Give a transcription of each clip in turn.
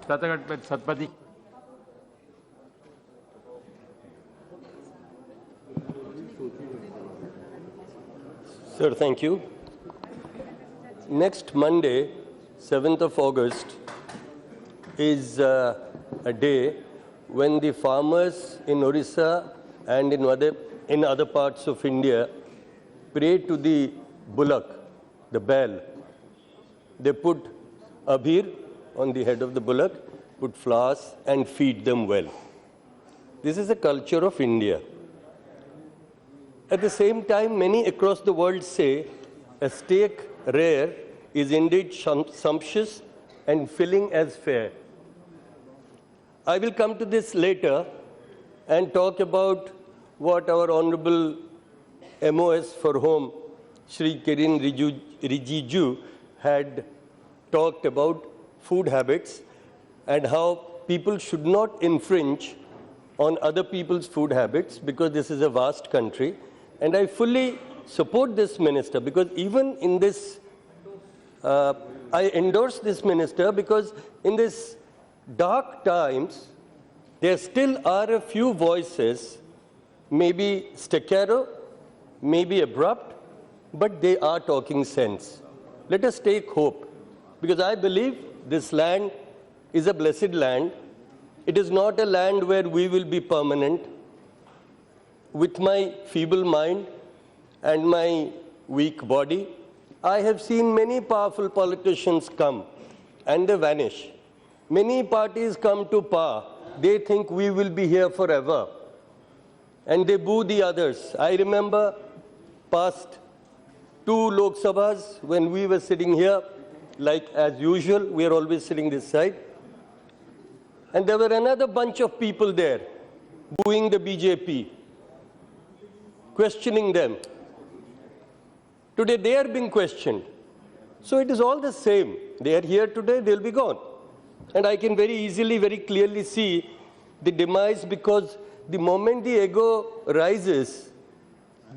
Tathagata Satpathy. Sir, thank you. Next Monday, 7th of August, is a day when the farmers in Orissa and in other parts of India pray to the bullock, the bell. They put abhir on the head of the bullock, put flowers and feed them well. This is a culture of India. At the same time, many across the world say a steak rare is indeed sumptuous and filling as fare. I will come to this later and talk about what our Honorable MOS for Home, Shri Kiren Rijiju, had talked about food habits and how people should not infringe on other people's food habits because this is a vast country. And I fully support this minister because even in this, I endorse this minister because in this dark times, there still are a few voices, maybe staccato, maybe abrupt, but they are talking sense. Let us take hope because I believe this land is a blessed land. It is not a land where we will be permanent. With my feeble mind and my weak body, I have seen many powerful politicians come and they vanish. Many parties come to power. They think we will be here forever. And they boo the others. I remember past 2 Lok Sabhas when we were sitting here, like as usual, we are always sitting this side. And there were another bunch of people there booing the BJP, questioning them. Today they are being questioned. So it is all the same. They are here today, they'll be gone. And I can very easily, very clearly see the demise because the moment the ego rises,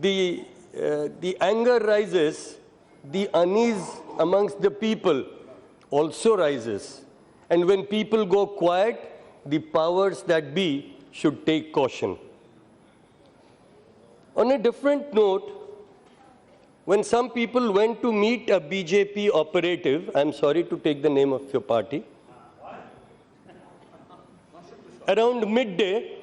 the anger rises, the unease amongst the people also rises. And when people go quiet, the powers that be should take caution. On a different note, when some people went to meet a BJP operative, I'm sorry to take the name of your party, around midday,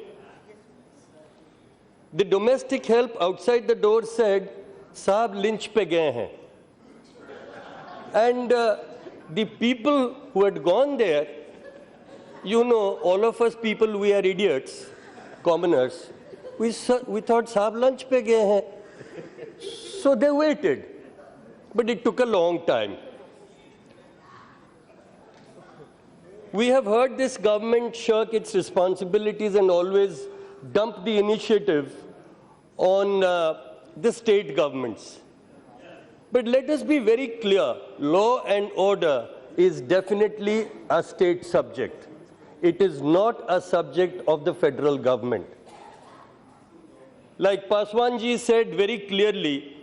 the domestic help outside the door said, "Saab lynch pe gaye hain." And the people who had gone there, you know, all of us people, we are idiots, commoners. We thought, "Saab lunch pe gaye hain." So they waited. But it took a long time. We have heard this government shirk its responsibilities and always dump the initiative on the state governments. But let us be very clear, law and order is definitely a state subject. It is not a subject of the federal government. Like Paswanji said very clearly,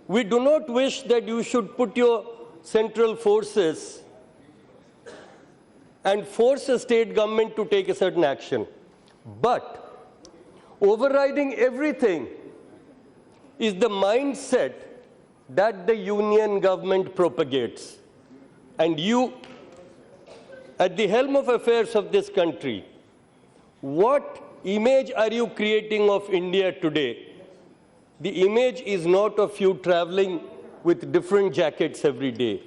we do not wish that you should put your central forces and force a state government to take a certain action. But overriding everything is the mindset that the union government propagates. And you, at the helm of affairs of this country, what image are you creating of India today? The image is not of you traveling with different jackets every day.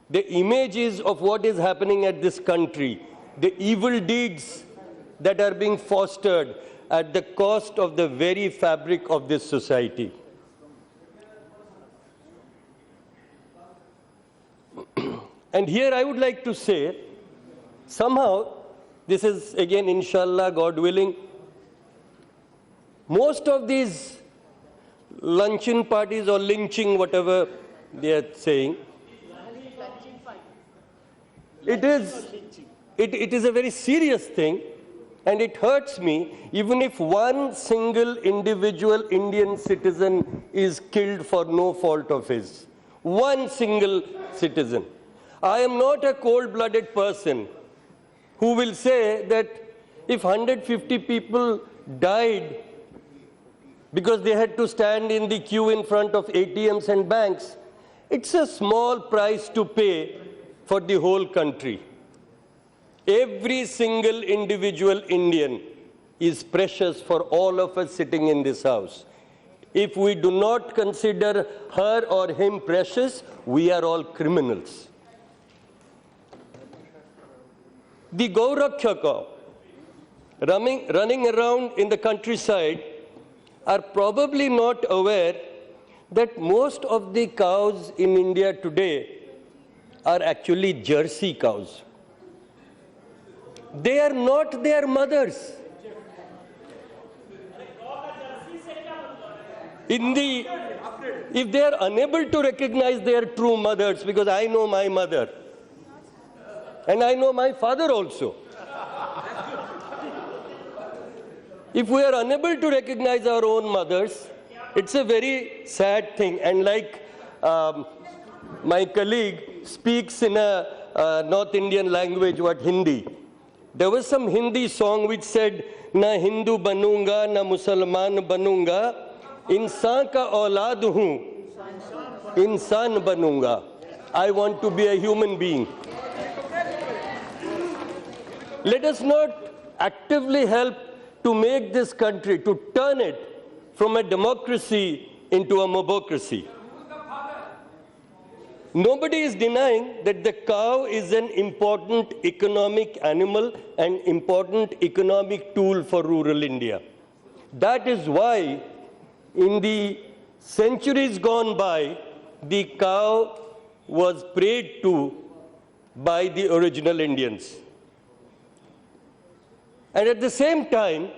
The image is of what is happening at this country, the evil deeds that are being fostered at the cost of the very fabric of this society. And here I would like to say, somehow, this is again, inshallah, God willing, most of these luncheon parties or lynching, whatever they are saying, it is a very serious thing and it hurts me even if one single individual Indian citizen is killed for no fault of his. One single citizen. I am not a cold-blooded person. who will say that if 150 people died because they had to stand in the queue in front of ATMs and banks, it's a small price to pay for the whole country. Every single individual Indian is precious for all of us sitting in this house. If we do not consider her or him precious, we are all criminals. The Gaurakshaka running around in the countryside are probably not aware that most of the cows in India today are actually Jersey cows. They are not their mothers. If they are unable to recognize their true mothers, because I know my mother, and I know my father also. If we are unable to recognize our own mothers, it's a very sad thing. And like my colleague speaks in a North Indian language, Hindi. There was some Hindi song which said, "Na Hindu banunga, na Musalman banunga, insan ka aulad hoon, insan banunga." I want to be a human being. Let us not actively help to make this country, to turn it from a democracy into a mobocracy. Nobody is denying that the cow is an important economic animal and important economic tool for rural India. That is why in the centuries gone by, the cow was prayed to by the original Indians. And at the same time,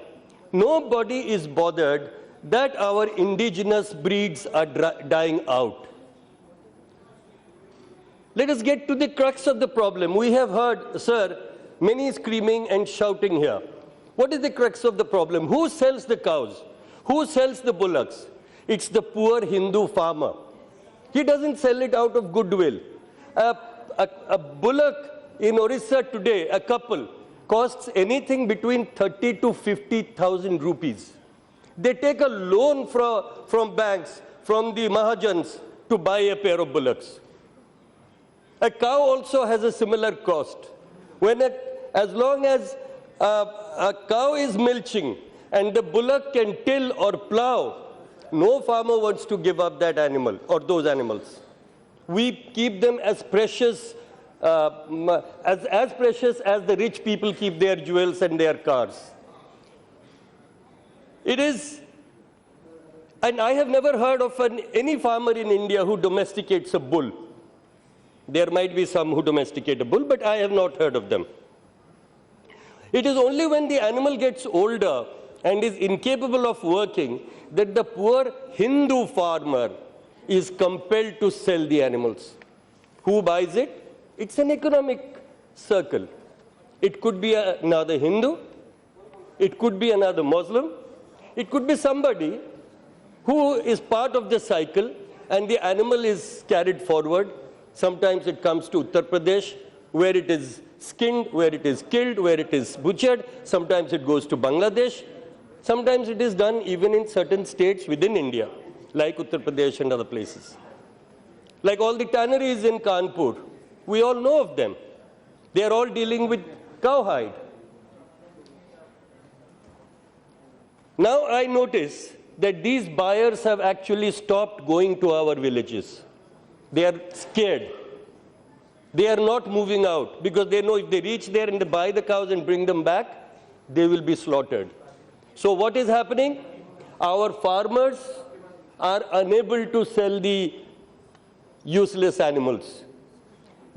nobody is bothered that our indigenous breeds are dying out. Let us get to the crux of the problem. We have heard, sir, many screaming and shouting here. What is the crux of the problem? Who sells the cows? Who sells the bullocks? It's the poor Hindu farmer. He doesn't sell it out of goodwill. A bullock in Orissa today, a couple, costs anything between 30 to 50,000 rupees. They take a loan from banks, from the Mahajans, to buy a pair of bullocks. A cow also has a similar cost. As long as a cow is milching and the bullock can till or plow, no farmer wants to give up that animal or those animals. We keep them as precious as precious as the rich people keep their jewels and their cars. It is, and I have never heard of any farmer in India who domesticates a bull. There might be some who domesticate a bull, but I have not heard of them. It is only when the animal gets older and is incapable of working that the poor Hindu farmer is compelled to sell the animals. Who buys it? It's an economic circle. It could be another Hindu, it could be another Muslim, it could be somebody who is part of the cycle and the animal is carried forward. Sometimes it comes to Uttar Pradesh where it is skinned, where it is killed, where it is butchered. Sometimes it goes to Bangladesh. Sometimes it is done even in certain states within India, like Uttar Pradesh and other places. Like all the tanneries in Kanpur. We all know of them. They are all dealing with cowhide. Now I notice that these buyers have actually stopped going to our villages. They are scared. They are not moving out because they know if they reach there and they buy the cows and bring them back, they will be slaughtered. So what is happening? Our farmers are unable to sell the useless animals.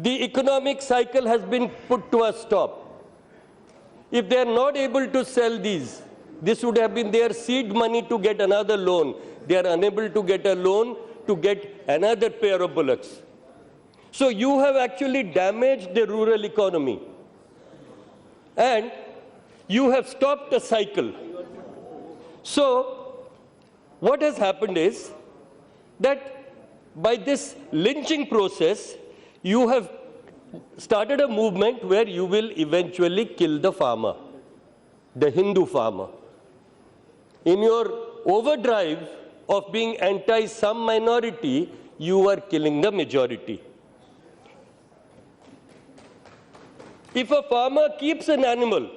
The economic cycle has been put to a stop. If they are not able to sell these, this would have been their seed money to get another loan. They are unable to get a loan to get another pair of bullocks. So you have actually damaged the rural economy. And you have stopped a cycle. So what has happened is that by this lynching process, you have started a movement where you will eventually kill the farmer, the Hindu farmer. In your overdrive of being anti some minority, you are killing the majority. If a farmer keeps an animal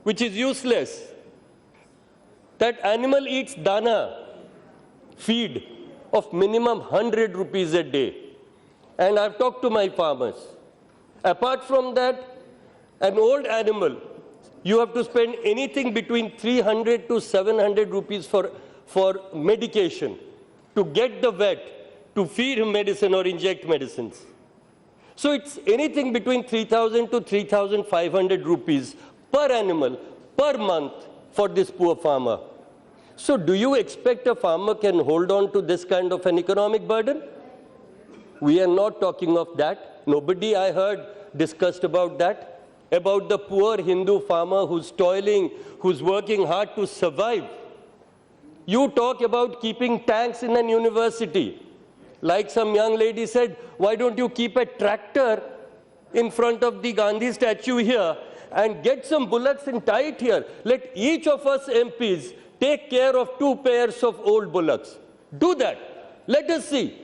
which is useless, that animal eats dana, feed of minimum 100 rupees a day. And I've talked to my farmers. Apart from that, an old animal, you have to spend anything between 300 to 700 rupees for medication, to get the vet, to feed him medicine or inject medicines. So it's anything between 3,000 to 3,500 rupees per animal, per month for this poor farmer. So do you expect a farmer can hold on to this kind of an economic burden? We are not talking of that. Nobody I heard discussed about that, about the poor Hindu farmer who's toiling, who's working hard to survive. You talk about keeping tanks in an university. Like some young lady said, why don't you keep a tractor in front of the Gandhi statue here and get some bullocks and tie it here? Let each of us MPs take care of 2 pairs of old bullocks. Do that. Let us see.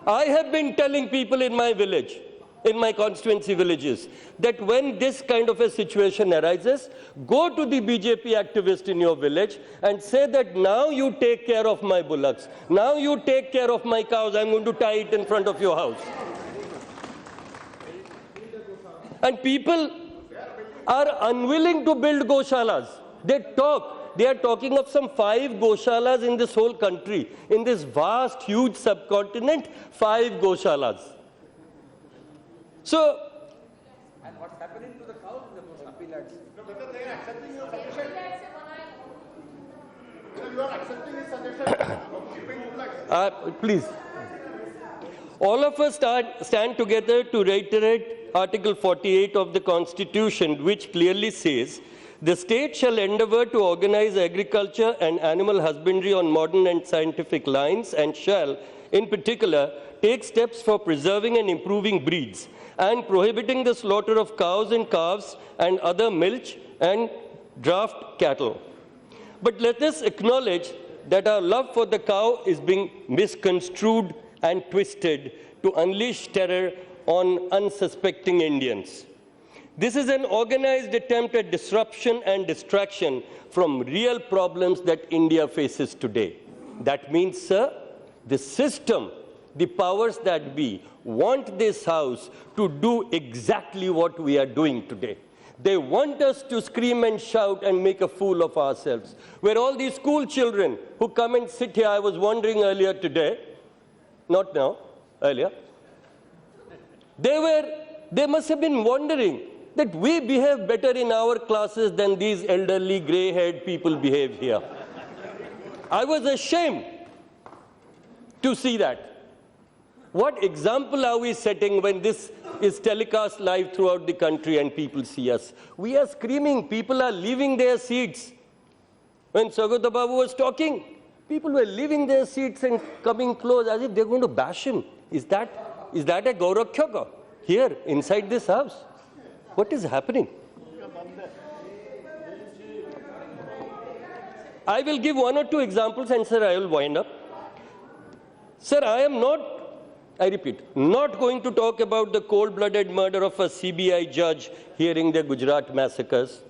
I have been telling people in my village, in my constituency villages, that when this kind of a situation arises, go to the BJP activist in your village and say that now you take care of my bullocks, now you take care of my cows, I'm going to tie it in front of your house. And people are unwilling to build goshalas. They are talking of some 5 goshalas in this whole country. In this vast, huge subcontinent, 5 goshalas. So, and what's happening to the cows in the appealats? No, because they are accepting your suggestion. You are accepting his suggestion of keeping bullocks. Please. All of us stand together to reiterate Article 48 of the Constitution, which clearly says, the state shall endeavor to organize agriculture and animal husbandry on modern and scientific lines and shall, in particular, take steps for preserving and improving breeds and prohibiting the slaughter of cows and calves and other milch and draft cattle. But let us acknowledge that our love for the cow is being misconstrued and twisted to unleash terror on unsuspecting Indians. This is an organized attempt at disruption and distraction from real problems that India faces today. That means, sir, the system, the powers that be, want this House to do exactly what we are doing today. They want us to scream and shout and make a fool of ourselves. Where all these school children who come and sit here, I was wondering earlier today, not now, earlier, they must have been wondering that we behave better in our classes than these elderly, grey-haired people behave here. I was ashamed to see that. What example are we setting when this is telecast live throughout the country and people see us? We are screaming. People are leaving their seats. When Tathagata Babu was talking, people were leaving their seats and coming close as if they're going to bash him. Is that a Gaurakhyaka here inside this house? What is happening? I will give 1 or 2 examples and, sir, I will wind up. Sir, I am not, I repeat, not going to talk about the cold-blooded murder of a CBI judge hearing the Gujarat massacres.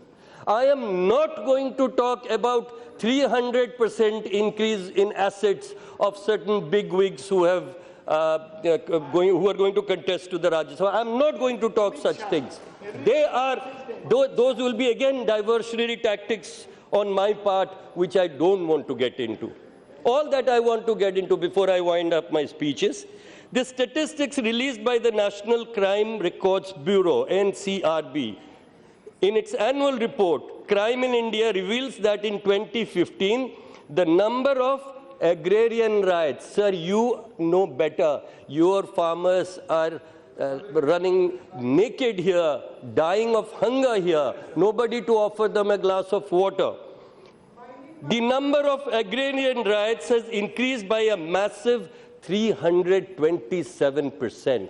I am not going to talk about 300% increase in assets of certain bigwigs who have who are going to contest to the Rajya Sabha. I am not going to talk such things. Those will be again diversionary tactics on my part, which I don't want to get into. All that I want to get into before I wind up my speeches, the statistics released by the National Crime Records Bureau, NCRB, in its annual report, Crime in India reveals that in 2015, the number of agrarian riots, sir, you know better, your farmers are running naked here, dying of hunger here, nobody to offer them a glass of water. The number of agrarian riots has increased by a massive 327%.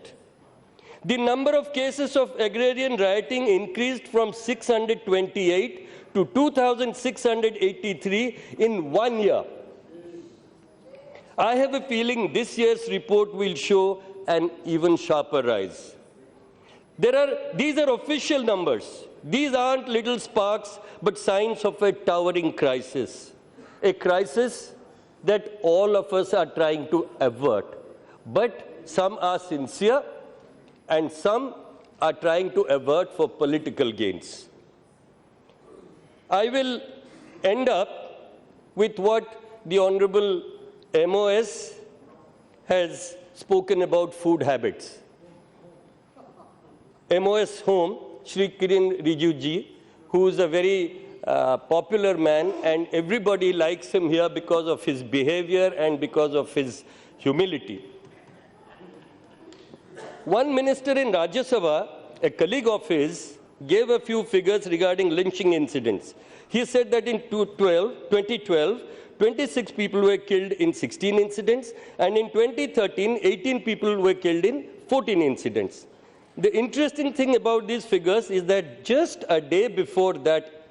The number of cases of agrarian rioting increased from 628 to 2,683 in 1 year. I have a feeling this year's report will show an even sharper rise. These are official numbers. These aren't little sparks, but signs of a towering crisis. A crisis that all of us are trying to avert. But some are sincere and some are trying to avert for political gains. I will end up with what the Honorable MOS has spoken about food habits. MOS home, Shri Kiren Rijiju, who is a very popular man, and everybody likes him here because of his behavior and because of his humility. One minister in Rajya Sabha, a colleague of his, gave a few figures regarding lynching incidents. He said that in 2012, 26 people were killed in 16 incidents, and in 2013, 18 people were killed in 14 incidents. The interesting thing about these figures is that just a day before that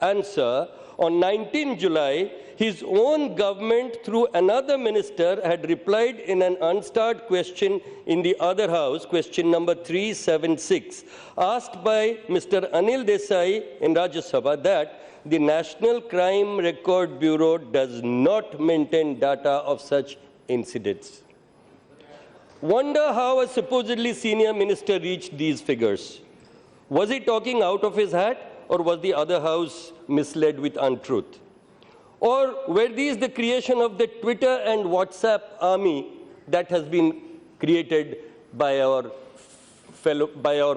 answer, on 19 July, his own government, through another minister, had replied in an unstarred question in the other house, question number 376, asked by Mr. Anil Desai in Rajya Sabha that the National Crime Record Bureau does not maintain data of such incidents. Wonder how a supposedly senior minister reached these figures. Was he talking out of his hat, or was the other house misled with untruth? Or were these the creation of the Twitter and WhatsApp army that has been created by our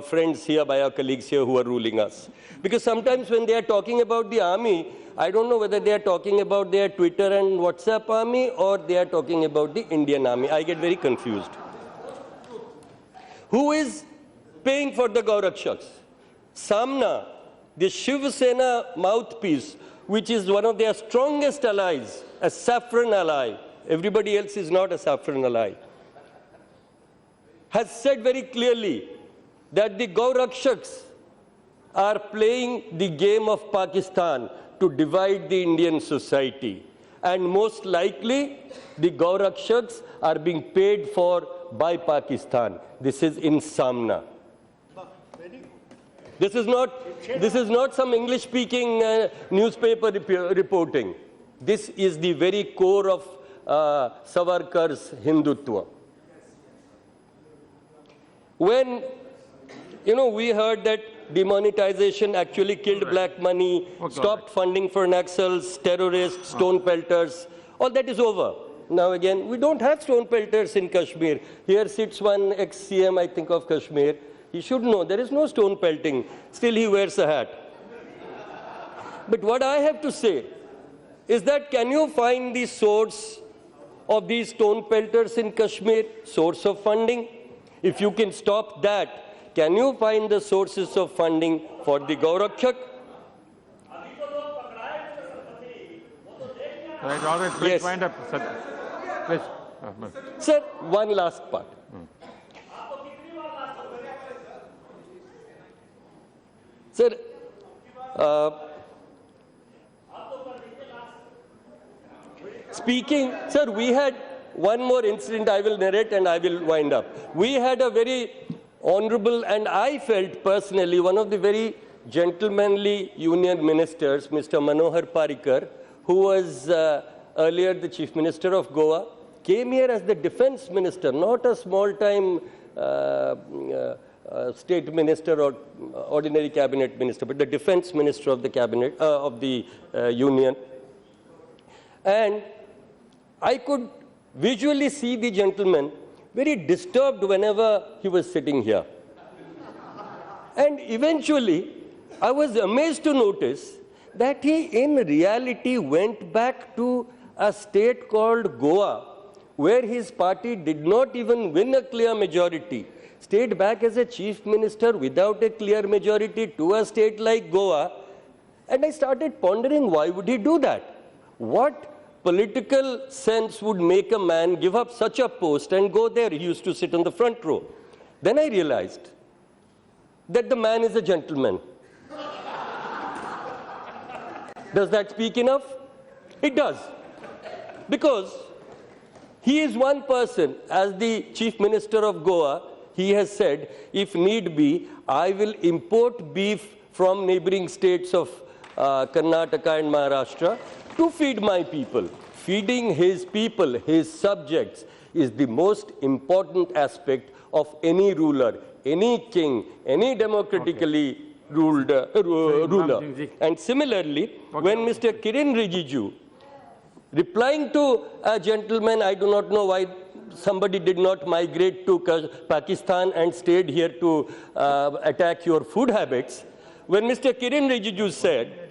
friends here, by our colleagues here who are ruling us? Because sometimes when they are talking about the army, I don't know whether they are talking about their Twitter and WhatsApp army or they are talking about the Indian army. I get very confused. Who is paying for the Gaurakshaks? Samna, the Shiv Sena mouthpiece, which is one of their strongest allies, a saffron ally. Everybody else is not a saffron ally. Has said very clearly that the Gaurakshaks are playing the game of Pakistan to divide the Indian society. And most likely, the Gaurakshaks are being paid for by Pakistan. This is in Samna. This is not some English-speaking newspaper reporting. This is the very core of Savarkar's Hindutva. When, we heard that demonetization actually killed black money, stopped funding for Naxals, terrorists, stone pelters, all that is over. Now again, we don't have stone pelters in Kashmir. Here sits one ex-CM, I think, of Kashmir. He should know there is no stone pelting. Still he wears a hat. But what I have to say is that can you find the source of these stone pelters in Kashmir, source of funding? If you can stop that, can you find the sources of funding for the Gaurakshak? Right, all right, please wind up. Please. Sir, one last part. Sir, speaking, sir, we had one more incident I will narrate and I will wind up. We had a very honorable, and I felt personally, one of the very gentlemanly union ministers, Mr. Manohar Parrikar, who was earlier the Chief Minister of Goa, came here as the defense minister, not a small-time state minister or ordinary cabinet minister, but the defense minister of the cabinet, of the union. And I could visually see the gentleman very disturbed whenever he was sitting here. And eventually, I was amazed to notice that he in reality went back to a state called Goa, where his party did not even win a clear majority, stayed back as a chief minister without a clear majority to a state like Goa. And I started pondering, why would he do that? What political sense would make a man give up such a post and go there? He used to sit on the front row. Then I realized that the man is a gentleman. Does that speak enough? It does. Because he is one person, as the Chief Minister of Goa, he has said, if need be, I will import beef from neighboring states of Karnataka and Maharashtra to feed my people. Feeding his people, his subjects, is the most important aspect of any ruler, any king, any democratically ruled ruler. And similarly, when Mr. Kiren Rijiju, replying to a gentleman, I do not know why somebody did not migrate to Pakistan and stayed here to attack your food habits, when Mr. Kiren Rijiju said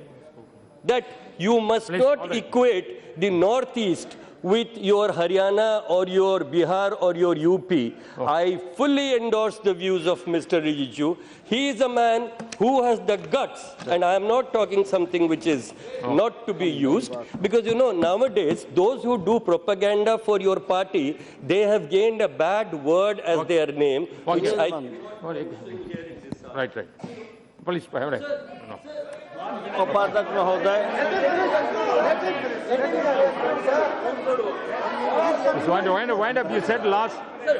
that you must not equate the Northeast with your Haryana or your Bihar or your UP. I fully endorse the views of Mr. Rijiju. He is a man who has the guts, and I am not talking something which is not to be used, because you know, nowadays, those who do propaganda for your party, they have gained a bad word as their name, which I... Right. Please, no. उपाध्यक्ष महोदय Wind up, you said last.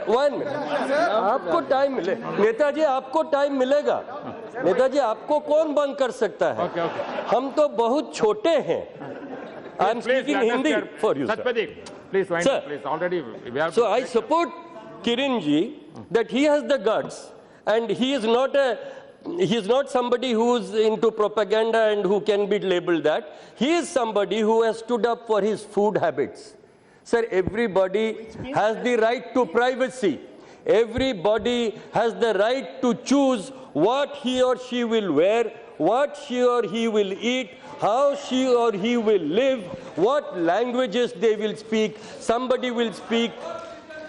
One minute. आपको time मिले नेताजी, आपको time मिलेगा नेताजी, आपको कौन बंद कर सकता है? हम तो बहुत छोटे हैं. I am speaking Hindi for you, Satpathy, please wind up, please. Already we have. So I support Kirenji that he has the guts, and he is not somebody who is into propaganda and who can be labeled that. He is somebody who has stood up for his food habits. Sir, everybody has the right to privacy. Everybody has the right to choose what he or she will wear, what she or he will eat, how she or he will live, what languages they will speak. Somebody will speak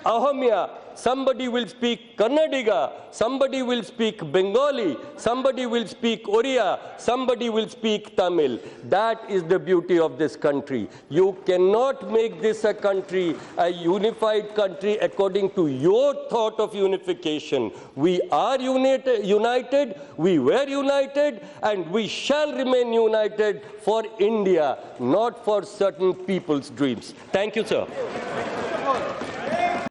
Ahomya, somebody will speak Kannadiga, somebody will speak Bengali, somebody will speak Oriya, somebody will speak Tamil. That is the beauty of this country. You cannot make this a country, a unified country according to your thought of unification. We are united, we were united, and we shall remain united for India, not for certain people's dreams. Thank you, sir.